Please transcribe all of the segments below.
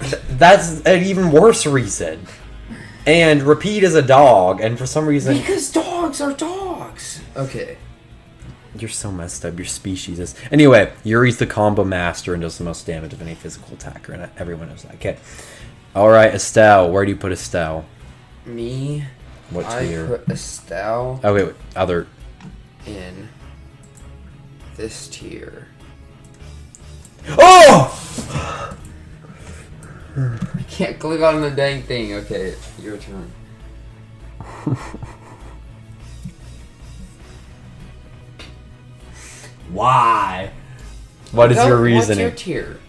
That's an even worse reason. And Repede is a dog, and for some reason... Because dogs are dogs! Okay. You're so messed up. Your species is... Anyway, Yuri's the combo master and does the most damage of any physical attacker, and everyone knows that. Okay. Alright, Estelle. Where do you put Estelle? Me? What tier? I put Estelle... Oh, wait. Other... in this tier. Oh! I can't click on the dang thing. Okay, your turn. Why? What is your reasoning? What's your tier?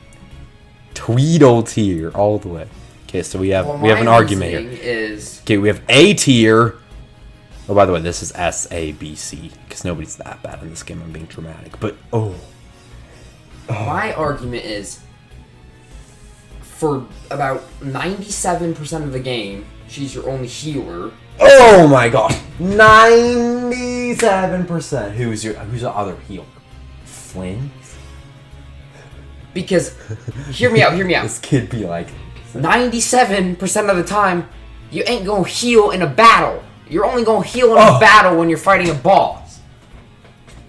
Tweedle tier, all the way. Okay, so we have an argument here. Okay, we have A tier. Oh, by the way, this is S, A, B, C, because nobody's that bad in this game. I'm being dramatic, but my argument is, for about 97% of the game, she's your only healer. Oh my gosh, 97%. Who's the other healer? Flynn? Because, hear me out. This kid be like... 97% of the time, you ain't gonna heal in a battle. You're only gonna heal in a battle when you're fighting a boss.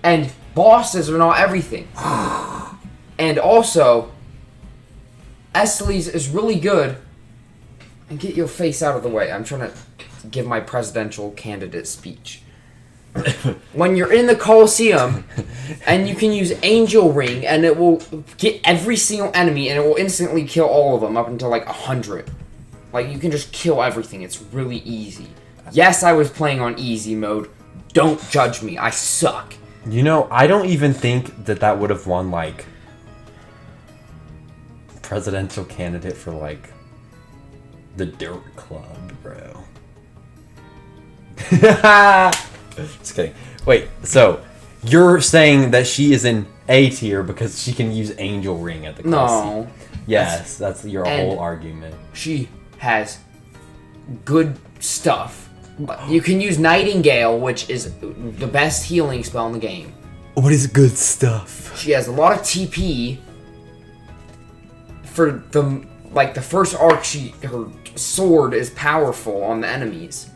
And bosses are not everything. And also, Estellise is really good. And get your face out of the way. I'm trying to give my presidential candidate speech. When you're in the Coliseum, and you can use Angel Ring, and it will get every single enemy, and it will instantly kill all of them up until like 100. Like, you can just kill everything. It's really easy. Yes, I was playing on easy mode. Don't judge me. I suck. You know, I don't even think that would have won, like, presidential candidate for, like, the Dirt Club, bro. Just kidding. Wait, so you're saying that she is in A tier because she can use Angel Ring at the Coliseum? No. Yes, that's your whole argument. She has good stuff. You can use Nightingale, which is the best healing spell in the game. What is good stuff? She has a lot of TP. For the first arc, her sword is powerful on the enemies.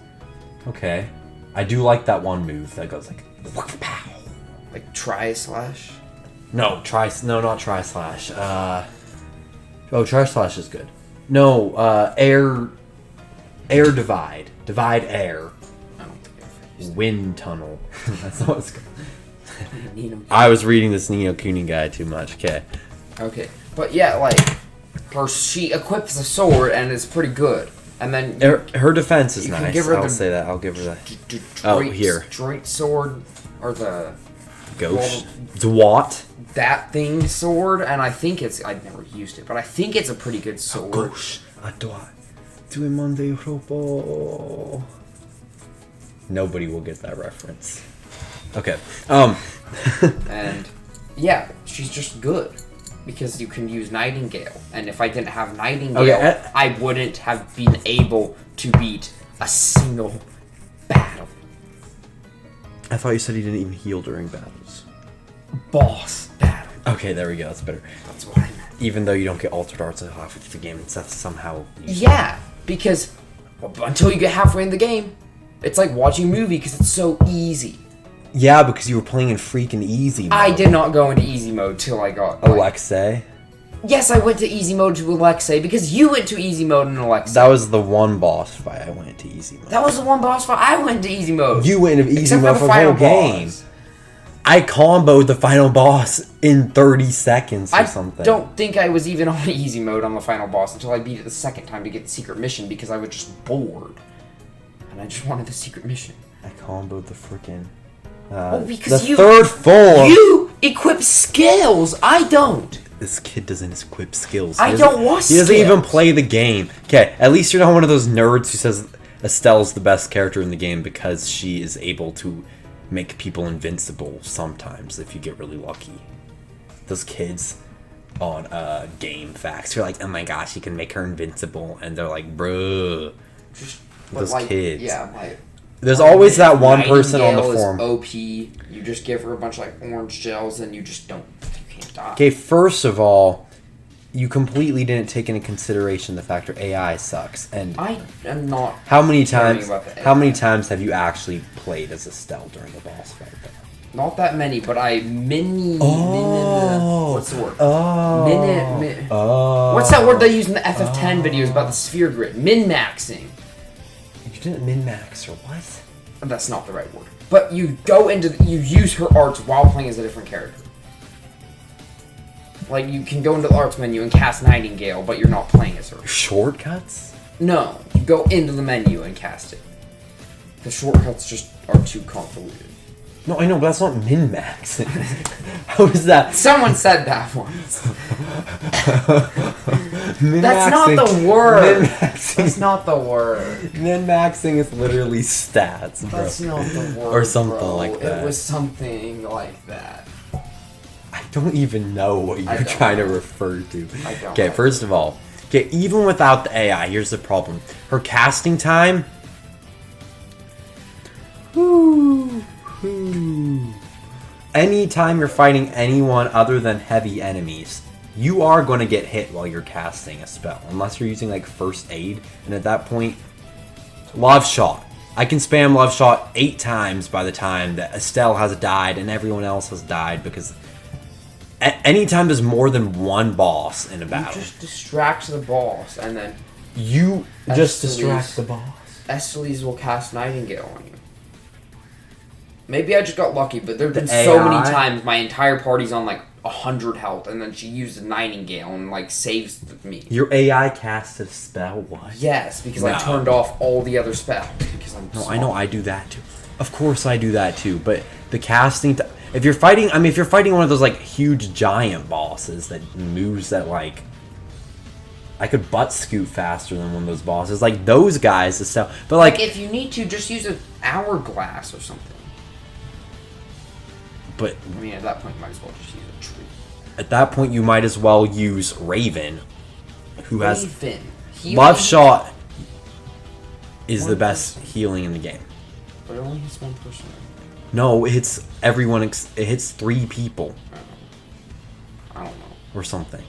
Okay. I do like that one move that goes like pow. Like Tri-Slash? No, not Tri-Slash. Tri-Slash is good. No, Air Divide. Divide Air. I don't think I've used that. Wind Tunnel. That's not what it's called. I was reading this Ni no Kuni guide too much. Okay. But yeah, like, she equips a sword and it's pretty good. And then her defense is nice. I'll say that. I'll give her that. Here. Straight sword, or the Ghost Dwat. That thing sword, and I think I've never used it, but I think it's a pretty good sword. Ghost Dwat. Nobody will get that reference. Okay. And yeah, she's just good. Because you can use Nightingale. And if I didn't have Nightingale, I wouldn't have been able to beat a single battle. I thought you said you didn't even heal during battles. Boss battle. Okay, there we go. That's better. That's what I meant. Even though you don't get altered arts halfway through the game, and Seth somehow... Yeah, because until you get halfway in the game, it's like watching a movie because it's so easy. Yeah, because you were playing in freaking easy mode. I did not go into easy mode till I got... Alexei? Yes, I went to easy mode to Alexei because you went to easy mode in Alexei. That was the one boss fight I went to easy mode. That was the one boss fight I went to easy mode. You went to easy mode for the whole game. I comboed the final boss in 30 seconds or something. I don't think I was even on easy mode on the final boss until I beat it the second time to get the secret mission because I was just bored. And I just wanted the secret mission. I comboed the freaking... because the third form. You equip skills. I don't. This kid doesn't equip skills. I don't want skills. He doesn't even play the game. Okay, at least you're not one of those nerds who says Estelle's the best character in the game because she is able to make people invincible sometimes if you get really lucky. Those kids on Game Facts, you're like, oh my gosh, you can make her invincible, and they're like, bruh. Those kids. Yeah, there's always that one person on the forum. OP. You just give her a bunch of like orange gels, and you can't die. Okay, first of all, you completely didn't take into consideration the fact that AI sucks. And I am not. How many times? About the AI. How many times have you actually played as Estelle during the boss fight? Not that many, but I what's the word? What's that word they use in the FF10 videos about the sphere grid? Min-maxing. You didn't min-max or what? That's not the right word. But you you use her arts while playing as a different character. Like, you can go into the arts menu and cast Nightingale, but you're not playing as her. Shortcuts? No, you go into the menu and cast it. The shortcuts just are too convoluted. No, I know, but that's not min-maxing. How is that? Someone said that once. That's not the word. Min-maxing. That's not the word. Min-maxing is literally stats, bro. That's not the word, or something bro. like that. It was something like that. I don't even know what you're trying to refer to. I don't. Okay, first of all, even without the AI, here's the problem. Her casting time... Anytime you're fighting anyone other than heavy enemies, you are going to get hit while you're casting a spell. Unless you're using, like, first aid. And at that point, Love Shot. I can spam Love Shot 8 times by the time that Estelle has died and everyone else has died, because anytime there's more than one boss in a battle, you just distract the boss, and then you just distract the boss. Estellise will cast Nightingale on you. Maybe I just got lucky, but there have been so many times my entire party's on like 100 health, and then she used a Nightingale and like saves me. Your AI cast a spell? What? Yes, because I turned off all the other spells. Because I'm smart. I know I do that too. Of course I do that too. But the casting, if you're fighting, if you're fighting one of those like huge giant bosses that moves that like, I could butt scoot faster than one of those bosses. Like those guys, the stuff. But like, if you need to, just use an hourglass or something. But I mean, at that point, you might as well just use a tree. At that point, you might as well use Raven, who has Love Shot. Is the best healing in the game. But it only hits one person. No, it hits everyone. It hits 3 people. I don't know. Or something.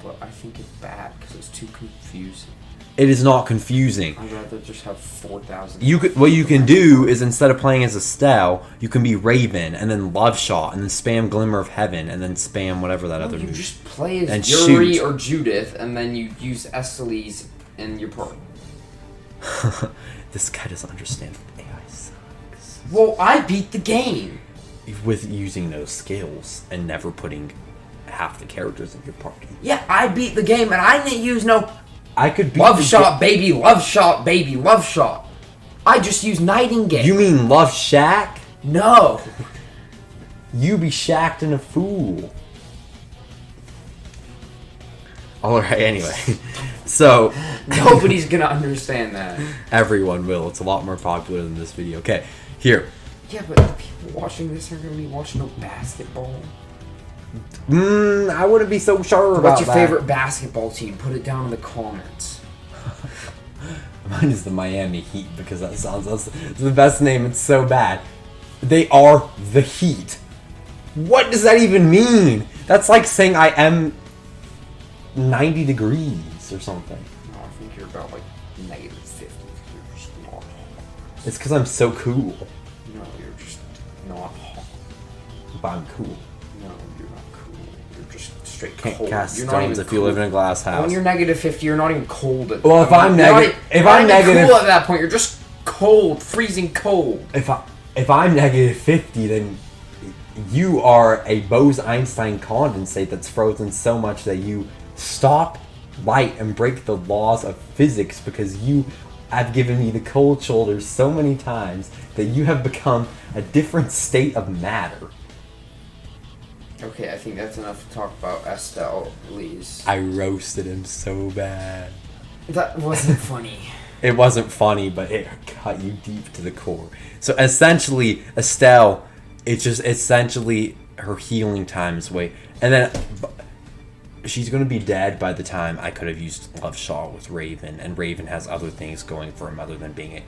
But I think it's bad because it's too confusing. It is not confusing. I'd rather just have 4,000. What you can do is, instead of playing as Estelle, you can be Raven and then Love Shot and then spam Glimmer of Heaven and then spam whatever that other move. You just play as and Yuri shoot. or Judith, and then you use Estellise in your party. This guy doesn't understand what AI sucks. Well, I beat the game with using those skills and never putting half the characters in your party. Yeah, I beat the game, and I didn't use no. I could beat Love Shot, baby, Love Shot, baby, Love Shot. I just use Nightingale. You mean Love Shack? No. You be shacked in a fool. Alright, anyway. So. Nobody's gonna understand that. Everyone will. It's a lot more popular than this video. Okay, here. Yeah, but the people watching this are gonna be watching no basketball. I wouldn't be so sure about that. What's your favorite basketball team? Put it down in the comments. Mine is the Miami Heat, because that's the best name. It's so bad. They are the Heat. What does that even mean? That's like saying I am 90 degrees or something. No, I think you're about like -50. You're just not hot. It's because I'm so cool. No, you're just not hot. But I'm cool. No, you're not cool. You're just straight Can't cold. cast you're stones if you live in a glass house. When you're -50, you're not even cold. Well, if I'm negative, cool at that point, you're just cold, freezing cold. If I'm -50, then you are a Bose-Einstein condensate that's frozen so much that you stop light and break the laws of physics, because you have given me the cold shoulders so many times that you have become a different state of matter. Okay, I think that's enough to talk about Estellise. I roasted him so bad. That wasn't funny. It wasn't funny, but it cut you deep to the core. So essentially, Estelle, it's just essentially her healing time is way, and then she's gonna be dead by the time I could have used Love Shot with Raven, and Raven has other things going for him other than being a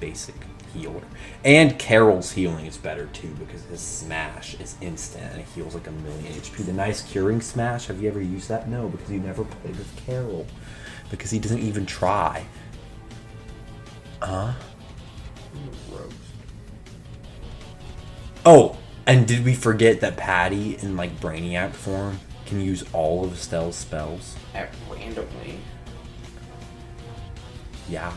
basic healer. And Karol's healing is better too because his smash is instant and it heals like 1,000,000 HP. The nice curing smash, have you ever used that? No, because you never played with Karol. Because he doesn't even try. Oh, and did we forget that Patty in like Brainiac form can use all of Estelle's spells? Randomly. Yeah.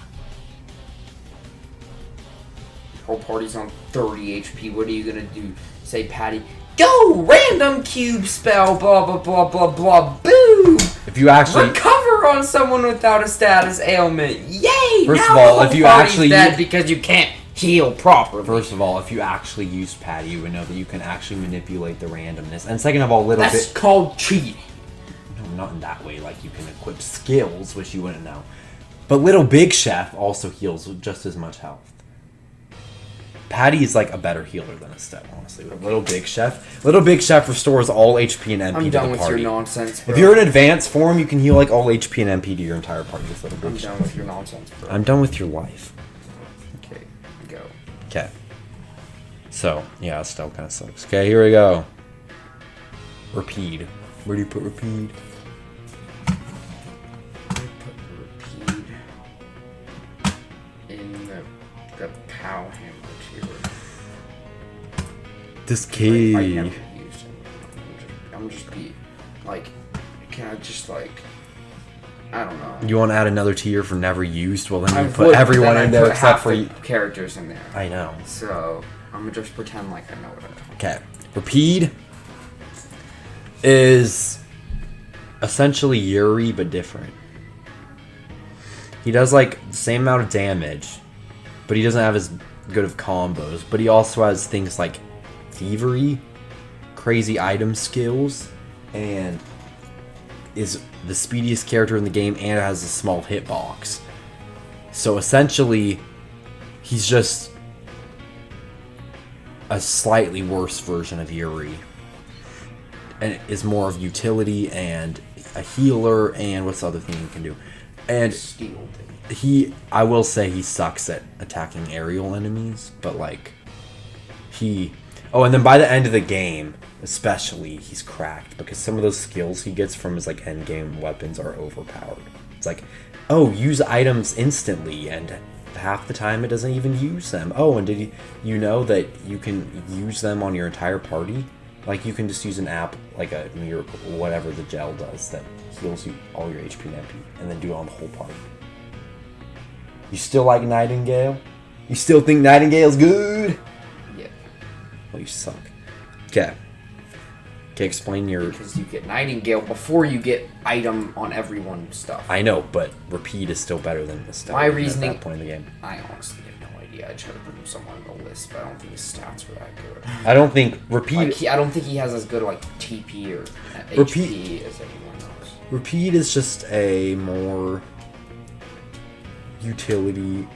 Whole party's on 30 HP. What are you gonna do? Say, Patty, go! Random cube spell, blah, blah, blah, blah, blah, boo! If you actually... Recover on someone without a status ailment. Yay! First now of all, the if you whole party's actually... dead because you can't heal properly. First of all, if you actually used Patty, you would know that you can actually manipulate the randomness. And second of all, That's called cheating. No, not in that way. Like, you can equip skills, which you wouldn't know. But Little Big Chef also heals with just as much health. Patty is like a better healer than Estelle, honestly. But Little Big Chef restores all HP and MP I'm to done the with party. your nonsense, bro. If you're in advanced form, you can heal like all HP and MP to your entire party with Little Big I'm Chef. done with your nonsense, bro. I'm done with your life. Okay, go. Okay. So, yeah, Estelle kind of sucks. Okay, here we go. Repede. Where do you put Repede? Repede in the POW hammer tier. This I kid. never used him. I'm just be like, can I just like, I don't know. You want to add another tier for never used? Well, then I you put would, everyone then in I there put except half for the you. characters in there. I know. So I'm gonna just pretend like I know what I'm talking. Okay. Repede is essentially Yuri, but different. He does like the same amount of damage, but he doesn't have as good of combos. But he also has things like thievery, crazy item skills, and is the speediest character in the game and has a small hitbox. So essentially, he's just a slightly worse version of Yuri. And is more of utility and a healer and what's the other thing he can do. And Steel. I will say he sucks at attacking aerial enemies, but like oh, and then by the end of the game, especially, he's cracked because some of those skills he gets from his like end game weapons are overpowered. It's like, oh, use items instantly, and half the time it doesn't even use them. Oh, and did you know that you can use them on your entire party? Like, you can just use an app, like a miracle, whatever the gel does, that heals you all your HP and MP, and then do it on the whole party. You still like Nightingale? You still think Nightingale's good? Yeah. Well, you suck. Okay. Okay, explain your... Because you get Nightingale before you get item on everyone's stuff. I know, but Repede is still better than Estelle. My reasoning... At that point in the game. I honestly have no idea. I tried to put him somewhere on the list, but I don't think his stats were that good. I don't think Repede... Like, I don't think he has as good, like, TP or Repede... HP as anyone else. Repede is just a more... utility...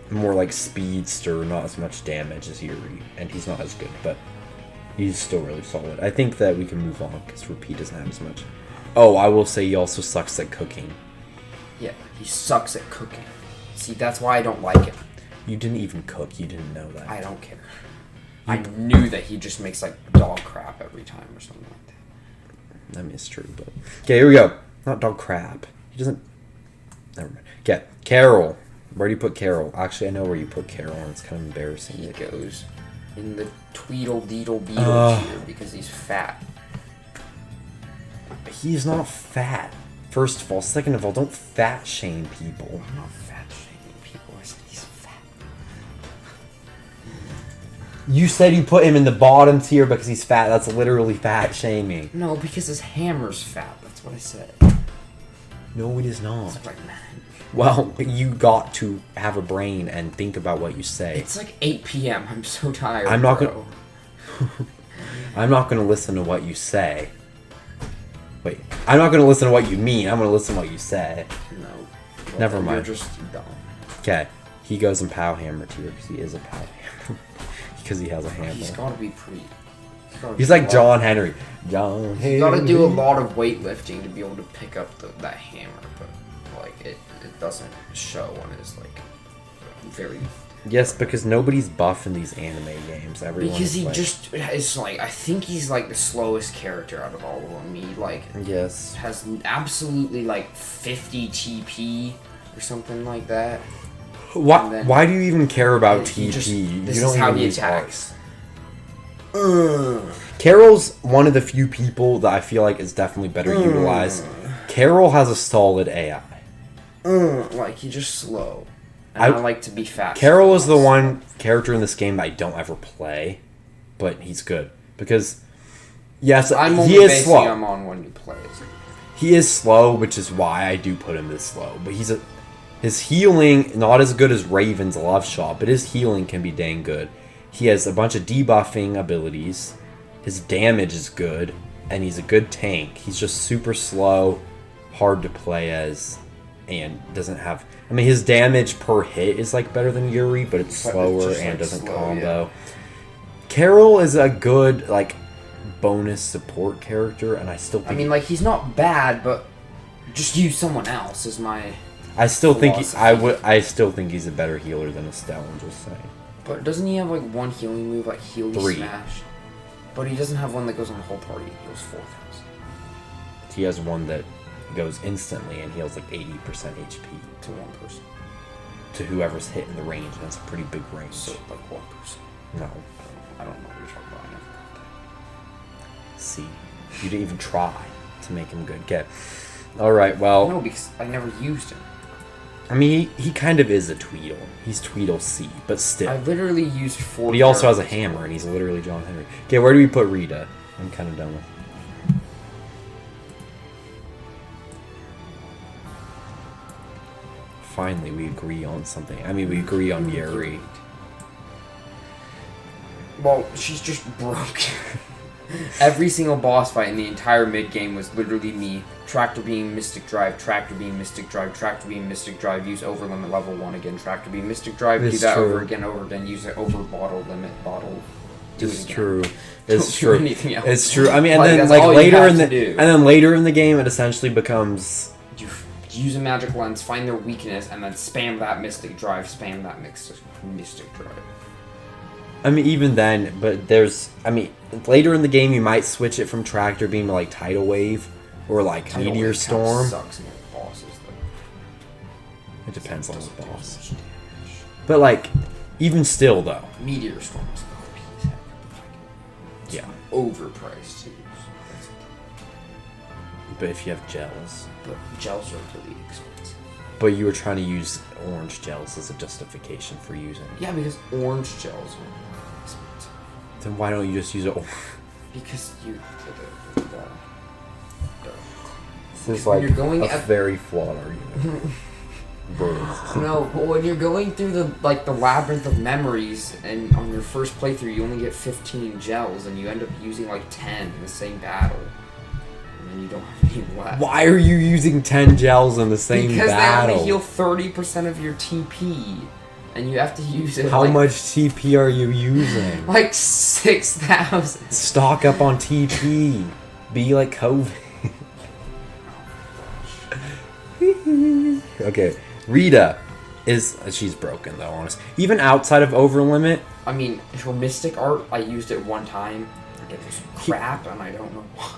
more like speedster, not as much damage as Yuri, and he's not as good, but he's still really solid. I think that we can move on because Repede doesn't have as much. Oh, I will say he also sucks at cooking. Yeah, he sucks at cooking. See, that's why I don't like him. You didn't even cook. You didn't know that. I don't care. I knew that he just makes like dog crap every time or something like that. I mean, it's true, but okay, here we go. Not dog crap. He doesn't. Never mind. Okay, Karol. Where do you put Karol? Actually, I know where you put Karol, and it's kind of embarrassing. He goes in the Tweedle Deedle Beetle tier because he's fat. He's not fat. First of all. Second of all, don't fat shame people. I'm not fat shaming people. I said he's fat. You said you put him in the bottom tier because he's fat. That's literally fat shaming. No, because his hammer's fat. That's what I said. No, it is not. That's what I meant. Well, you got to have a brain and think about what you say. It's like 8 p.m. I'm so tired. I'm not bro. I'm not gonna listen to what you say. Wait, I'm not gonna listen to what you mean. I'm gonna listen to what you say. No. Well, Never mind. You're just dumb. Okay, he goes in POW hammer tier because he is a POW hammer. Because he has a hammer. He's gotta be pretty. He's like John Henry. John Henry. You gotta do a lot of weightlifting to be able to pick up that hammer, but like it doesn't show on his like very Yes, because nobody's buff in these anime games. Everyone Because he like, just is like, I think he's like the slowest character out of all of them. He like yes. has absolutely like 50 TP or something like that. Why do you even care about TP? This you is don't how even he use attacks. Karol's one of the few people that I feel like is definitely better utilized. Karol has a solid AI. Like, he's just slow. And I like to be fast. Karol is the one character in this game that I don't ever play, but he's good. Because, yes, he is slow. I'm on when you play. He is slow, which is why I do put him this slow. But his healing, not as good as Raven's Love Shot, but his healing can be dang good. He has a bunch of debuffing abilities. His damage is good, and he's a good tank. He's just super slow, hard to play as, and doesn't have... I mean, his damage per hit is like better than Yuri, but it's slower and doesn't combo. Yeah. Karol is a good like bonus support character, and I still think... I mean, like, he's not bad, but just use someone else is my... I still think I still think he's a better healer than Estelle. I'm just saying. But doesn't he have like one healing move, like heal 3. smash? But he doesn't have one that goes on the whole party. He heals 4,000. He has one that goes instantly and heals like 80% HP to one person. To whoever's hit in the range. That's a pretty big range. So like one person. No. I don't know what you're talking about. I never got that. See, you didn't even try to make him good. Get. All right. Well. No, because I never used him. I mean, he kind of is a Tweedle. He's Tweedle C, but still. I literally used 4. But he also has a hammer, and he's literally John Henry. Okay, where do we put Rita? I'm kind of done with. Finally, we agree on something. I mean, we agree on Yuri. Well, she's just broke. Every single boss fight in the entire mid-game was literally me. Tractor Beam, Mystic Drive, Tractor Beam, Mystic Drive, Tractor Beam, Mystic Drive, use over limit level 1 again, Tractor Beam, Mystic Drive, do that over again, use it over bottle limit, bottle, do it again. It's true. It's true. Anything else. It's true. I mean, and then like later in the game, it essentially becomes you use a magic lens, find their weakness, and then spam that Mystic Drive, spam that Mystic Drive. I mean, even then, but there's, I mean, later in the game, you might switch it from Tractor Beam to like Tidal Wave or like Tidal Meteor Wave Storm. Sucks in the bosses, though. It depends on the boss. But like, even still though. Meteor Storm is OP. Yeah. Overpriced too. But if you have gels. But gels are really expensive. But you were trying to use orange gels as a justification for using. Yeah, because orange gels are expensive. Then why don't you just use it? Because you. This is like a very flawed argument. No, but when you're going through the labyrinth of memories, and on your first playthrough you only get 15 gels, and you end up using like 10 in the same battle, and then you don't have any left. Why are you using 10 gels in the same battle? Because they only heal 30% of your TP, and you have to use it. How much TP are you using? Like 6,000. Stock up on TP. Be like COVID. Okay, Rita she's broken though, honestly. Even outside of Overlimit. I mean, her Mystic Art, I used it one time. It was crap, and I don't know why.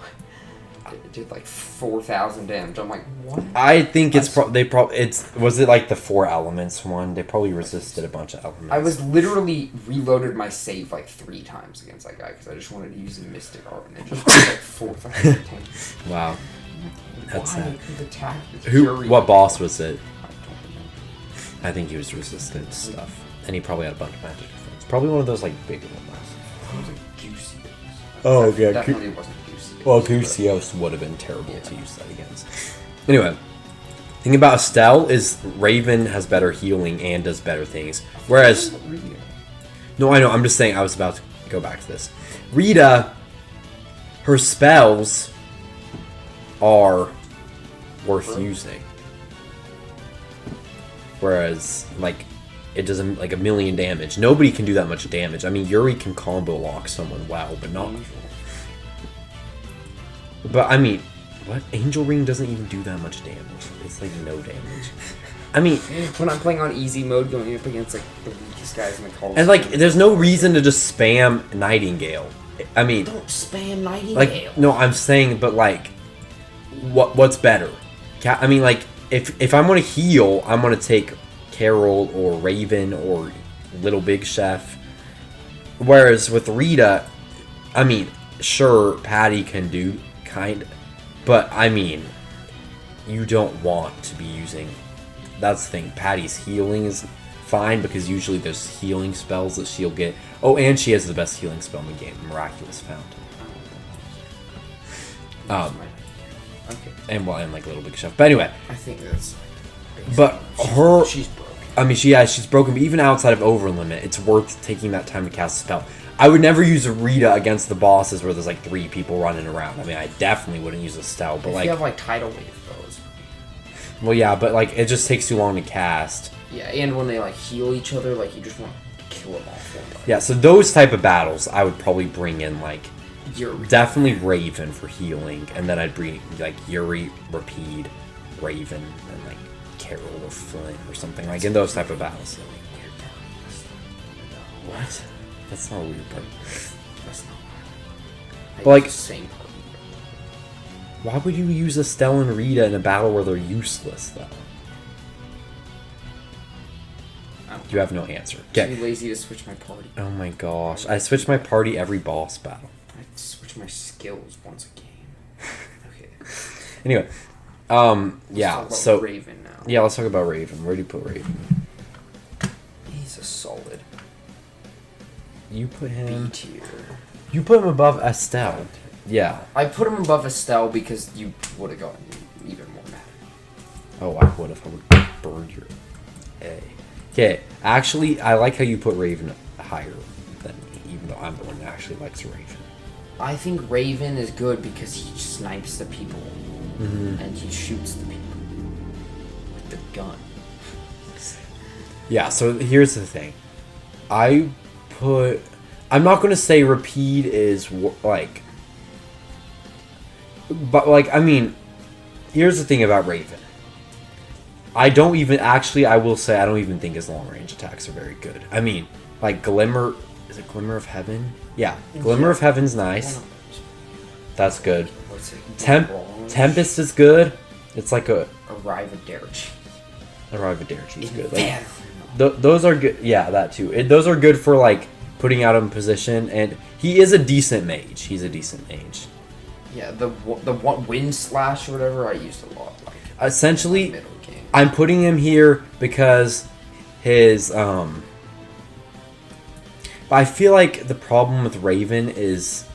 It did like 4,000 damage. I'm like, what? I think was it like the 4 elements one? They probably resisted a bunch of elements. I was literally reloaded my save like 3 times against that guy because I just wanted to use the Mystic Art, and it just did like 4,000 damage. Wow. That's sad. What boss was it? I think he was resistant to stuff. And he probably had a bunch of magic defense. Probably one of those like bigger ones. It was like Goosey. Oh, yeah. Definitely wasn't Goosey. Well, Goosios would have been terrible to use that against. Anyway, the thing about Estelle is Raven has better healing and does better things. Whereas... No, I know. I'm just saying I was about to go back to this. Rita, her spells are worth using. Whereas, like, it does like a million damage. Nobody can do that much damage. I mean, Yuri can combo lock someone well, but not... But, I mean, what? Angel Ring doesn't even do that much damage. It's like no damage. I mean, when I'm playing on easy mode, going up against like the weakest guys in the call. And like, there's no reason to just spam Nightingale. I mean, don't spam Nightingale. Like, no, I'm saying, but like, what's better? I mean, like, if I'm gonna heal, I'm gonna take Karol or Raven or Little Big Chef. Whereas with Rita, I mean, sure, Patty can do but I mean, you don't want to be using. That's the thing. Patty's healing is fine because usually there's healing spells that she'll get. Oh, and she has the best healing spell in the game, Miraculous Fountain. Okay. And like Little Big Chef. But anyway. I think that's. But she's broken. I mean, she's broken. But even outside of Overlimit, it's worth taking that time to cast a spell. I would never use a Rita against the bosses where there's like 3 people running around. I mean, I definitely wouldn't use Estelle. But if like, you have like tidal wave bows. Well, yeah, but like it just takes too long to cast. Yeah, and when they like heal each other, like you just want to kill them all. Yeah, so those type of battles, I would probably bring in like Yuri. Definitely Raven for healing, and then I'd bring like Yuri, Repede, Raven, and like Karol or Flynn or something like in those type of battles. What? That's not a weird part. That's not. But like, same part. Why would you use Estelle and Rita in a battle where they're useless though? You have no answer. I'm too lazy to switch my party. Oh my gosh. I switch my party every boss battle. I switch my skills once a game. Okay. Anyway. Yeah, so Raven now. Yeah, let's talk about Raven. Where do you put Raven? He's a solid. You put him B tier. You put him above Estelle. Yeah. I put him above Estelle because you would have gotten even more mad. Oh, I would if I would have burned your A. Okay, actually, I like how you put Raven higher than me, even though I'm the one that actually likes Raven. I think Raven is good because he snipes the people and he shoots the people with the gun. Yeah, so here's the thing. I'm not going to say Repede is like, but like, I mean, here's the thing about Raven. I will say I don't even think his long range attacks are very good. I mean, like Glimmer, is it Glimmer of Heaven? Yeah, Glimmer of Heaven's nice. That's good. Tempest is good. It's like a Arrivederci. Arrivederci is good. Like, those are good. Yeah, that too. Those are good for like putting out in position, and he is a decent mage. He's a decent mage. Yeah, the wind slash or whatever I used a lot. Like essentially, I'm putting him here because his I feel like the problem with Raven is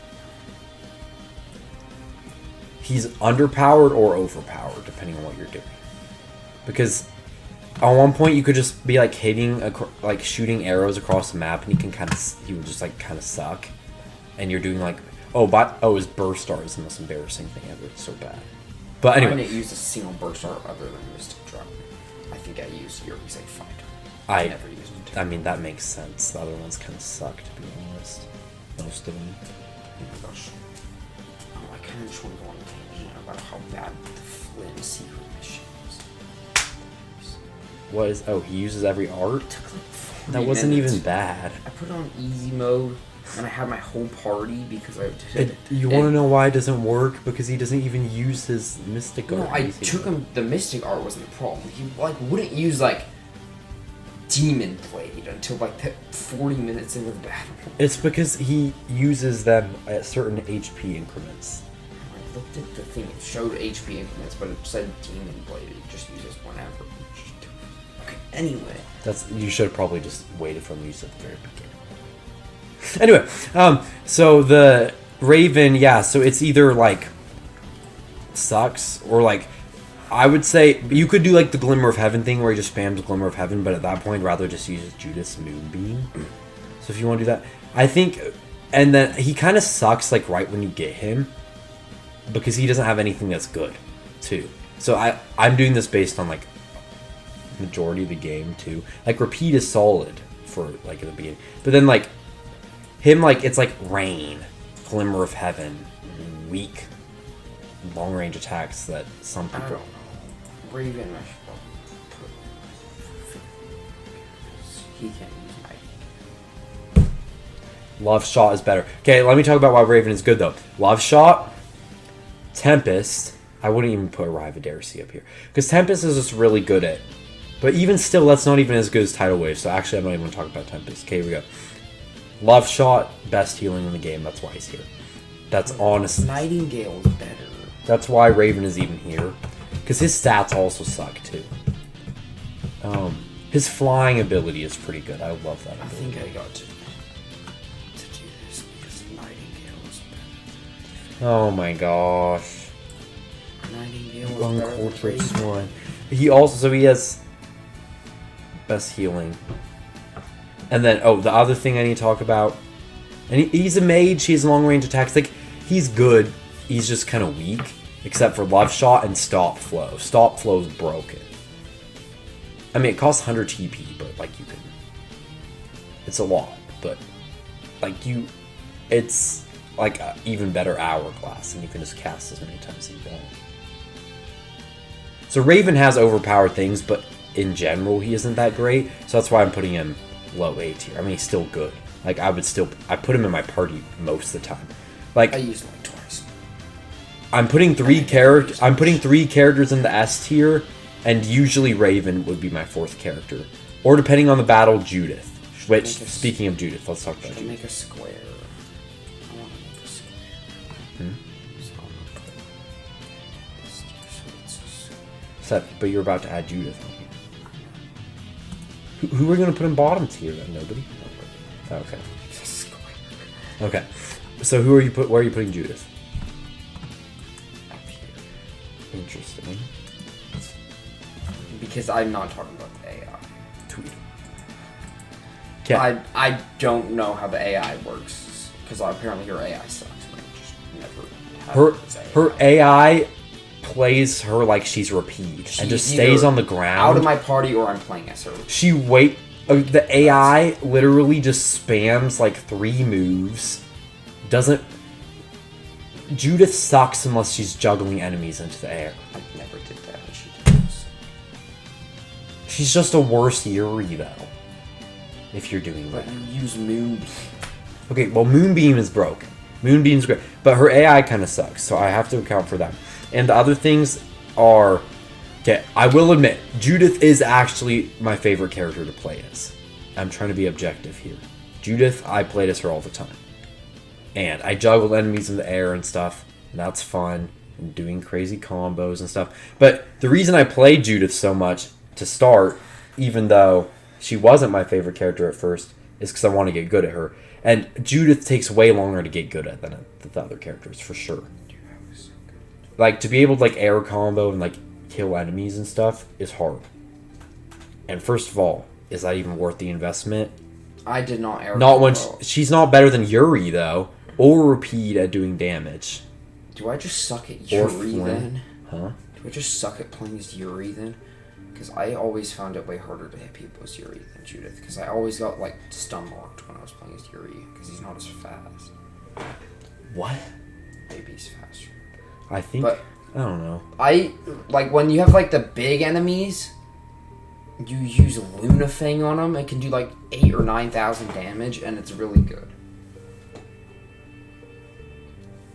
he's underpowered or overpowered depending on what you're doing. Because at one point you could just be like shooting arrows across the map, and he would just like kind of suck. And you're doing like his burst star is the most embarrassing thing ever. It's so bad. But anyway, I didn't use a single burst star other than Mystic Drop. I think I used Yuri's like 5 times. I never used it. I mean, that makes sense. The other ones kind of suck, to be honest. Most of them. Oh my gosh. Oh, I kind of just want to go on a tangent about how bad the Flynn secret mission is. What is? Oh, he uses every art? It took like 40 that wasn't minutes. even bad. I put it on easy mode, and I had my whole party because I did it. You want to know why it doesn't work? Because he doesn't even use his mystic art. No, I took him. The mystic art wasn't the problem. He like wouldn't use like Demon Blade until like 40 minutes into the battle. It's because he uses them at certain HP increments. I looked at the thing. It showed HP increments, but it said Demon Blade. It just uses whenever. Okay. Anyway, You should have probably just waited for him to use it at the very beginning. Anyway, so the Raven, yeah, so it's either like sucks or like I would say you could do like the Glimmer of Heaven thing where he just spams Glimmer of Heaven, but at that point rather just uses Judith's Moonbeam. So if you want to do that, I think, and then he kind of sucks like right when you get him because he doesn't have anything that's good too. So I'm doing this based on like majority of the game too. Like Repede is solid for like in the beginning, but then like him like it's like Rain, Glimmer of Heaven, weak long range attacks that some people. I don't know. Raven, I should probably put He can't use Nightingale. Love Shot is better. Okay, let me talk about why Raven is good, though. Love Shot, Tempest. I wouldn't even put Arrivederci up here. Because Tempest is just really good at... But even still, that's not even as good as Tidal Wave. So actually, I'm not even going to talk about Tempest. Okay, here we go. Love Shot, best healing in the game. That's why he's here. That's honestly... Nightingale is better. That's why Raven is even here. Because his stats also suck, too. His flying ability is pretty good. I love that ability. I think I got to do this because Nightingale is better. Oh my gosh. Nightingale is better than Raven. One. He also... So he has... best healing. And then, the other thing I need to talk about... And he's a mage. He has long-range attacks. Like, he's good. He's just kind of weak. Except for Love Shot and Stop Flow. Stop Flow is broken. I mean, it costs 100 TP, but, like, you can... It's a lot, but... Like, it's, like, an even better Hourglass, and you can just cast as many times as you want. So Raven has overpowered things, but in general, he isn't that great. So that's why I'm putting him low A tier. I mean, he's still good. Like, I put him in my party most of the time. Like, I used him like twice. I'm putting three characters in the S tier, and usually Raven would be my fourth character. Or depending on the battle, Judith. Which, speaking of Judith, let's talk about Judith. Make a square. I want to make a square. So I'm going to put this tier, Seth, but you're about to add Judith on here. Who are we going to put in bottom tier then? Nobody? Okay. Okay. So where are you putting Judith? Up here. Interesting. Because I'm not talking about the AI. Tweet. I don't know how the AI works. Because apparently her AI sucks. And I just never her AI plays her like she's Repede and just stays on the ground. Out of my party or I'm playing as her. The AI literally just spams like 3 moves. Judith sucks unless she's juggling enemies into the air. I never did that, but she does. She's just a worse Yuri though. If you're doing that. But you use Moonbeam. Okay, well Moonbeam is broken. Moonbeam's great. But her AI kind of sucks, so I have to account for that. And the other things are... Okay, I will admit, Judith is actually my favorite character to play as. I'm trying to be objective here. Judith, I played as her all the time. And I juggled enemies in the air and stuff, and that's fun, and doing crazy combos and stuff. But the reason I played Judith so much to start, even though she wasn't my favorite character at first, is because I want to get good at her. And Judith takes way longer to get good at than the other characters, for sure. Like, to be able to, like, air combo and, like, kill enemies and stuff is hard. And first of all, is that even worth the investment? I did not air Not when combo. she's not better than Yuri, though. Or Repede at doing damage. Do I just suck at Or Yuri Flynn. then? Huh? Do I just suck at playing as Yuri then? Because I always found it way harder to hit people as Yuri than Judith. Because I always got, like, stun locked when I was playing as Yuri. Because he's not as fast. What? Maybe he's faster. I think... But I don't know. Like, when you have, like, the big enemies, you use Lunafang on them. It can do, like, 8,000 or 9,000 damage, and it's really good.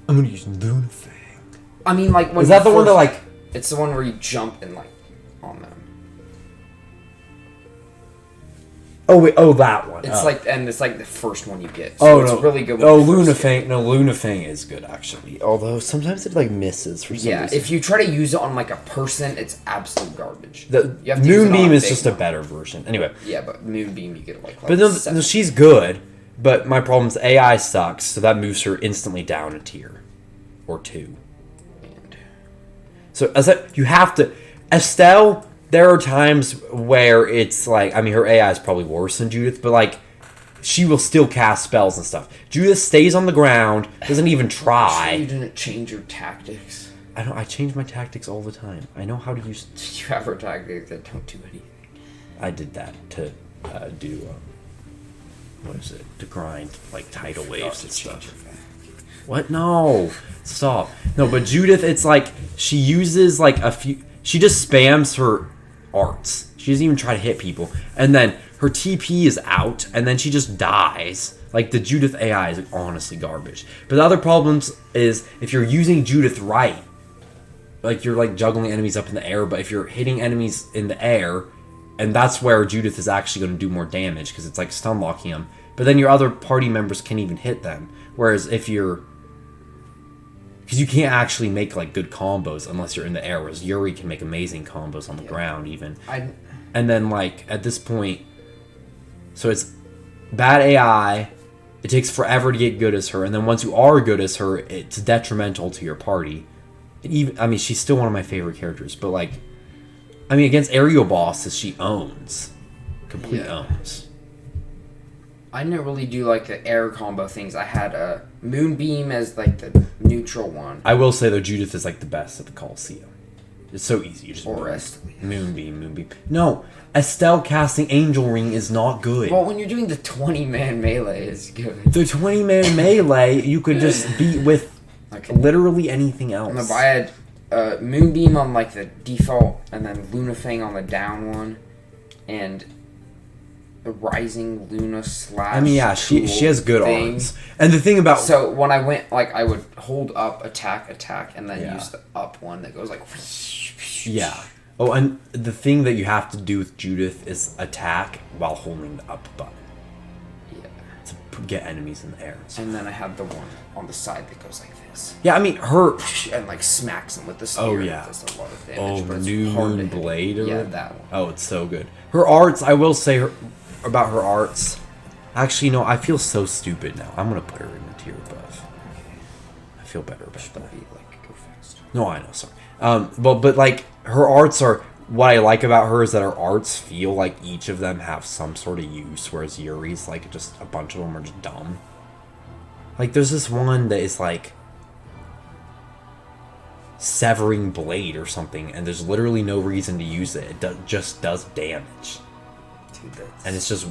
I'm gonna use Lunafang. I mean, like, when Is that the one that, like... It's the one where you jump and, like, on them. Oh, wait. Oh, that one. It's like the first one you get. So it's really good. Lunafang. No, Lunafang is good, actually. Although, sometimes it, like, misses for some reason. If you try to use it on, like, a person, it's absolute garbage. The You have to use it on Moonbeam a is big just a one. better version. Anyway. Yeah, but Moonbeam, you get, like But no, 7. she's good. But my problem is AI sucks, so that moves her instantly down a tier. Or 2. So, you have to... Estelle... There are times where it's like, I mean, her AI is probably worse than Judith, but like, she will still cast spells and stuff. Judith stays on the ground, doesn't even try. You didn't change your tactics. I change my tactics all the time. I know how to use... You have her tactics that don't do anything. I did that to do, what is it? To grind, like, tidal waves and stuff. What? No. Stop. No, but Judith, it's like, she uses, like, a few... She just spams her arts. She doesn't even try to hit people. And then her TP is out, and then she just dies. Like, the Judith AI is honestly garbage. But the other problems is, if you're using Judith right, like, you're, like, juggling enemies up in the air, but if you're hitting enemies in the air, and that's where Judith is actually going to do more damage, because it's, like, stun locking them. But then your other party members can't even hit them. Whereas if you're... Because you can't actually make, like, good combos unless you're in the air, whereas Yuri can make amazing combos on the ground, even. And then, like, at this point... So it's bad AI. It takes forever to get good as her. And then once you are good as her, it's detrimental to your party. Even, I mean, she's still one of my favorite characters. But, like... I mean, against aerial bosses, she owns. Complete owns. I didn't really do, like, the air combo things. I had a Moonbeam as, like, the neutral one. I will say, though, Judith is, like, the best at the Coliseum. It's so easy. You just or Estellise. Moonbeam. No, Estelle casting Angel Ring is not good. Well, when you're doing the 20-man melee, it's good. The 20-man melee, you could just beat with literally anything else. No, but I had Moonbeam on, like, the default, and then Lunafang on the down one, and... the Rising Luna slash. I mean, yeah, she has good arms. And the thing about... So, when I went, like, I would hold up, attack, and then use the up one that goes, like... Yeah. Oh, and the thing that you have to do with Judith is attack while holding the up button. Yeah. To get enemies in the air. And then I have the one on the side that goes like this. Yeah, I mean, her... And, like, smacks them with the spear. Oh, yeah. Does a lot of damage, but it's New hard Moon to hit. Blade? Yeah, that one. Oh, it's so good. Her arts, I will say about her arts... Actually, no, I feel so stupid now. I'm going to put her in the tier above. I feel better about that. Go fast. No, I know, sorry. But, like, her arts are... What I like about her is that her arts feel like each of them have some sort of use, whereas Yuri's, like, just a bunch of them are just dumb. Like, there's this one that is, like... Severing Blade or something, and there's literally no reason to use it. It just does damage. Dude, that's... And it's just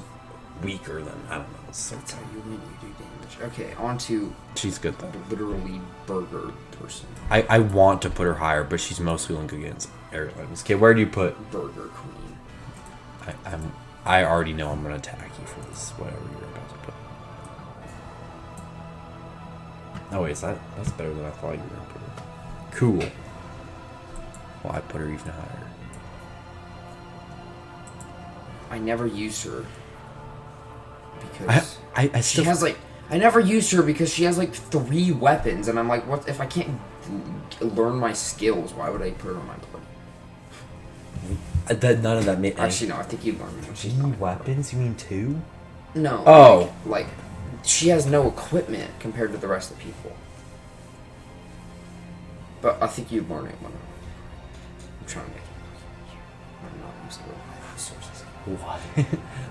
weaker than, I don't know. So that's how you win, you do damage. Okay, on to... She's good, though. Literally burger person. I want to put her higher, but she's mostly linked against airlines. Okay, where do you put... Burger Queen. I already know I'm going to attack you for this, whatever you're about to put. Oh, wait, that's better than I thought you were going to put her. Cool. Well, I put her even higher. I never used her. Because... I still... She has, like... I never used her because she has, like, 3 weapons, and I'm like, what if I can't learn my skills? Why would I put her on my party? None of that made... Actually, no, I think you learn when she's not. Weapons? You mean 2? No. Oh. Like, she has no equipment compared to the rest of the people. But I think you'd learn it when I'm trying to make it. I'm not using resources. What?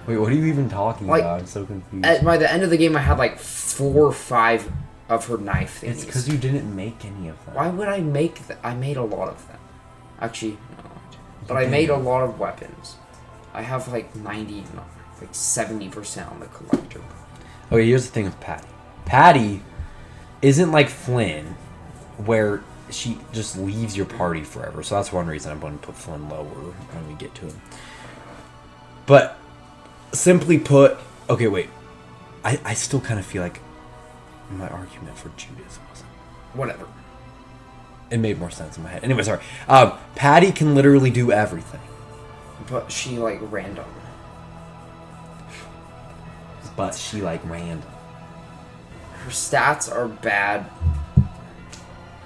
Wait, what are you even talking about? I'm so confused. By the end of the game, I had like 4 or 5 of her knife thingies. It's because you didn't make any of them. Why would I make them? I made a lot of them. Actually, no. But I made a lot of weapons. I have like 90, no, like 70% on the collector. Okay, here's the thing with Patty. Patty isn't like Flynn, where she just leaves your party forever. So that's one reason I'm going to put Flynn lower when we get to him. But simply put, okay, wait. I still kind of feel like my argument for Judith wasn't. Whatever. It made more sense in my head. Anyway, sorry. Patty can literally do everything. But she, like, random. But she, like, random. Her stats are bad.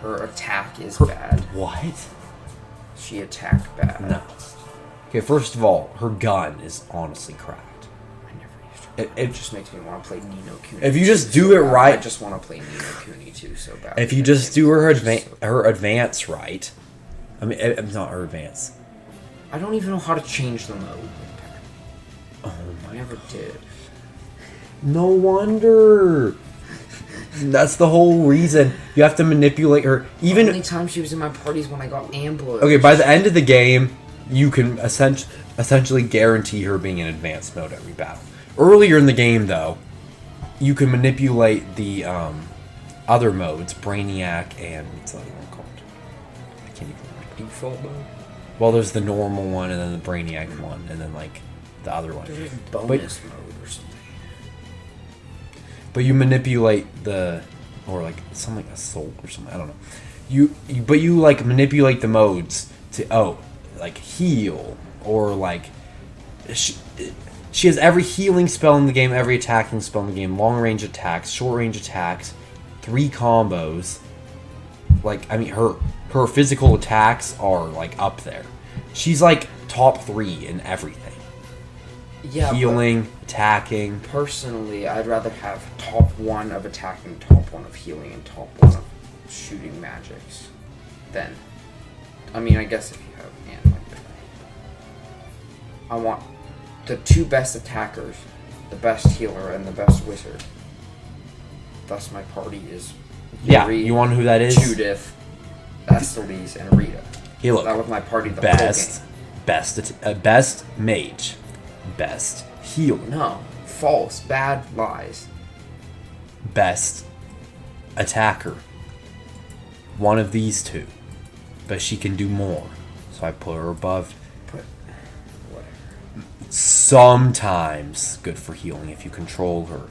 Her attack is bad. What? She attacked bad. No. Okay, first of all, her gun is honestly cracked. I never used her. It just makes me want to play Nino Kuni. If you just do it right... I just want to play Nino Kuni too so bad. If you just do her advance right... I mean, it's not her advance. I don't even know how to change the mode. Oh my... I never did. No wonder... That's the whole reason. You have to manipulate her. Even the only time she was in my parties when I got ambushed. Okay, by the end of the game, you can essentially guarantee her being in advanced mode every battle. Earlier in the game, though, you can manipulate the other modes, Brainiac and what's the other one called? I can't even remember. Default mode. Well, there's the normal one, and then the Brainiac one, and then, like, the other one. There's a bonus mode or something. But you manipulate or, like, something like a soul or something. I don't know. But you, like, manipulate the modes to, like, heal, or, like, she has every healing spell in the game, every attacking spell in the game, long-range attacks, short-range attacks, 3 combos. Like, I mean, her physical attacks are, like, up there. She's, like, top 3 in everything. Yeah, healing, attacking. Personally, I'd rather have top 1 of attacking, top 1 of healing, and top 1 of shooting magics than... I mean, I guess if you have hand like that. I want the 2 best attackers, the best healer, and the best wizard. Thus, my party is Yuri, you want who that is? Judith, Estellise, and Rita. Hey, look. That was my party the best, whole game. Best mage. Best healer. No. False. Bad lies. Best attacker. One of these 2. But she can do more. So I put her above. Whatever. Sometimes good for healing if you control her.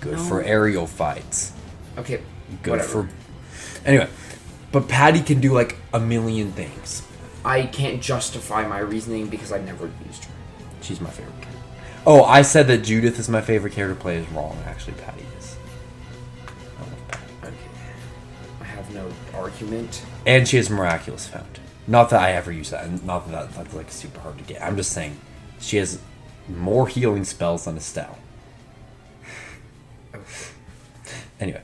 Good for aerial fights. Okay. Good whatever. Anyway. But Patty can do like a million things. I can't justify my reasoning because I never used her. She's my favorite character. Oh, I said that Judith is my favorite character to play is wrong. Actually, Patty is. I love Patty. Okay. I have no argument. And she has Miraculous Fountain. Not that I ever use that. And not that that's like super hard to get. I'm just saying she has more healing spells than Estelle. Okay. Anyway.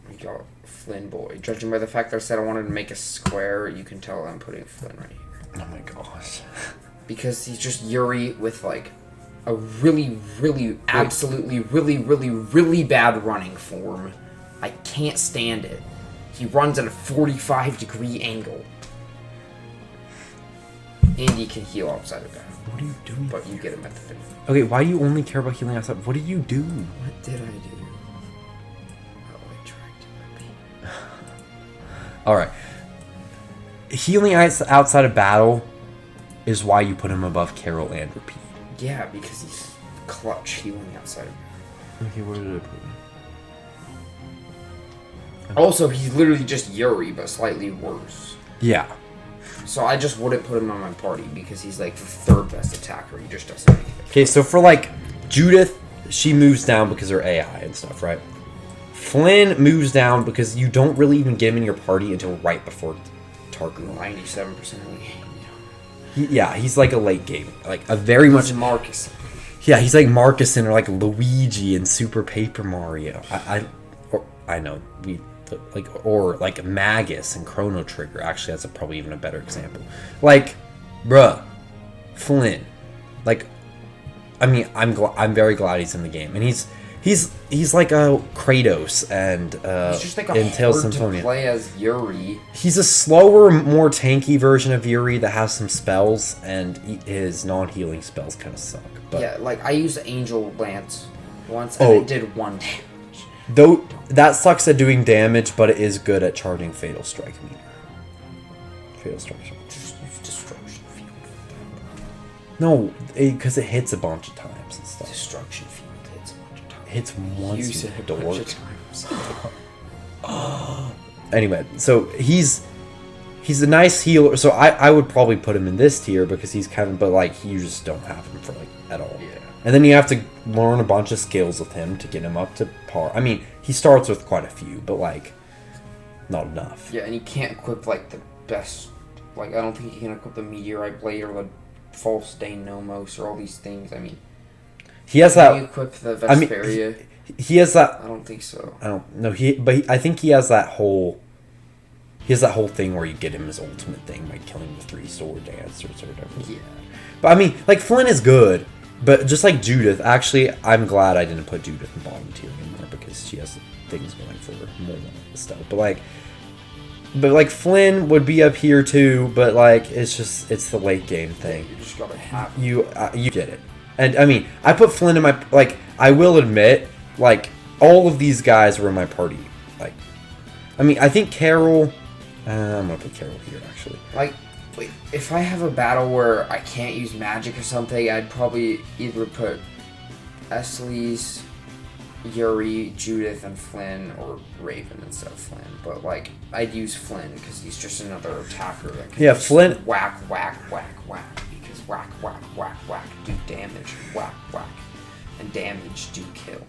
We got Flynn boy. Judging by the fact that I said I wanted to make a square, you can tell I'm putting Flynn right here. Oh my gosh. Because he's just Yuri with like a really, really, absolutely, really, really, really bad running form. I can't stand it. He runs at a 45-degree angle. And he can heal outside of that. What are you doing? But you get him at the finish. Okay, why do you only care about healing outside? What did you do? What did I do? Oh, I tried to repeat. Alright. Healing outside of battle is why you put him above Karol and Repede. Yeah, because he's clutch healing outside of battle. Okay, where did I put him? Okay. Also, he's literally just Yuri, but slightly worse. Yeah. So I just wouldn't put him on my party because he's like the 3rd best attacker. He just doesn't make it. Okay, so for like Judith, she moves down because of her AI and stuff, right? Flynn moves down because you don't really even get him in your party until right before Tarku. 97% of the game. He's like a late game, like a very much Marcus. Yeah, he's like Marcus or like Luigi in Super Paper Mario. I know or like Magus and Chrono Trigger. Actually, that's probably even a better example. Like, bruh, Flynn. Like, I mean, I'm very glad he's in the game, and he's like a Kratos and he's just like in a Tales hard of to Vesperia. play as Yuri. He's a slower, more tanky version of Yuri that has some spells, and his non-healing spells kind of suck. But Yeah, like I used Angel Lance once, and it did 1 damage. Though that sucks at doing damage, but it is good at charging Fatal Strike meter. Fatal Strike. Just use Destruction Field. No, because it hits a bunch of times and stuff. Destruction Field hits a bunch of times. It hits once. Use it a bunch of times. Anyway, so he's a nice healer. So I would probably put him in this tier because he's kind of, but like you just don't have him for like at all. Yeah. And then you have to learn a bunch of skills with him to get him up to par. I mean, he starts with quite a few, but like not enough. Yeah, and you can't equip like the best. Like I don't think you can equip the Meteorite Blade or the False Stain Nomos or all these things. I mean, he has can that. you equip the Vesperia? He has that. I don't think so. I don't know. I think he has that whole. He has that whole thing where you get him his ultimate thing by killing the 3 sword dancers or whatever. Yeah. But I mean, like Flynn is good, but just like Judith, actually, I'm glad I didn't put Judith in bottom tier anymore because she has things going for her more than Estelle. But like Flynn would be up here too. But like it's the late game thing. You just gotta have You get it. And I mean, I put Flynn in my like. I will admit, like all of these guys were in my party. Like, I mean, I think Karol. I'm gonna put Karol here actually. Like Wait, if I have a battle where I can't use magic or something, I'd probably either put Estellise, Yuri, Judith, and Flynn, or Raven instead of Flynn. But, like, I'd use Flynn because he's just another attacker that can just Flynn. Whack, whack, whack, whack. Because whack, whack, whack, whack do damage. Whack, whack. And damage do kill.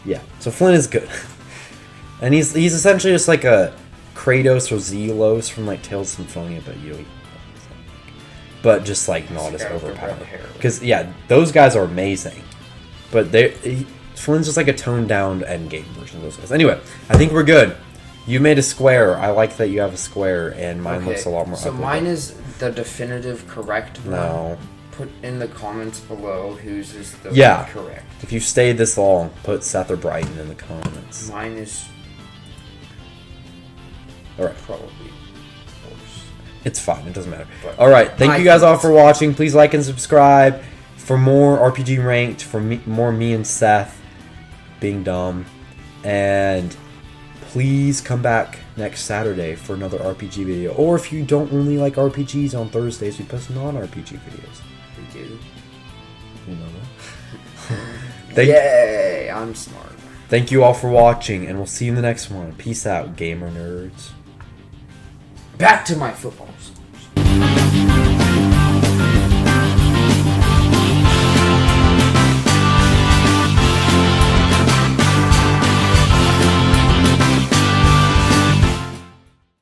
Yeah, so Flynn is good. And he's essentially just like a Kratos or Zelos from, like, Tales of Symphonia, but Yui. But just, like, not as overpowered. Because, yeah, those guys are amazing. But Flynn's just like a toned-down endgame version of those guys. Anyway, I think we're good. You made a square. I like that you have a square, and mine looks a lot more. So mine is the definitive correct one. No. Put in the comments below whose is the correct. If you stayed this long, put Seth or Brighton in the comments. Mine is. All right. Probably worse. It's fine. It doesn't matter. All right. Thank you guys all for watching. Please like and subscribe for more RPG Ranked. For more me and Seth being dumb, and please come back next Saturday for another RPG video. Or if you don't only like RPGs, on Thursdays we post non-RPG videos. We do. You know that. Yay! I'm smart. Thank you all for watching, and we'll see you in the next one. Peace out, gamer nerds. Back to my footballs.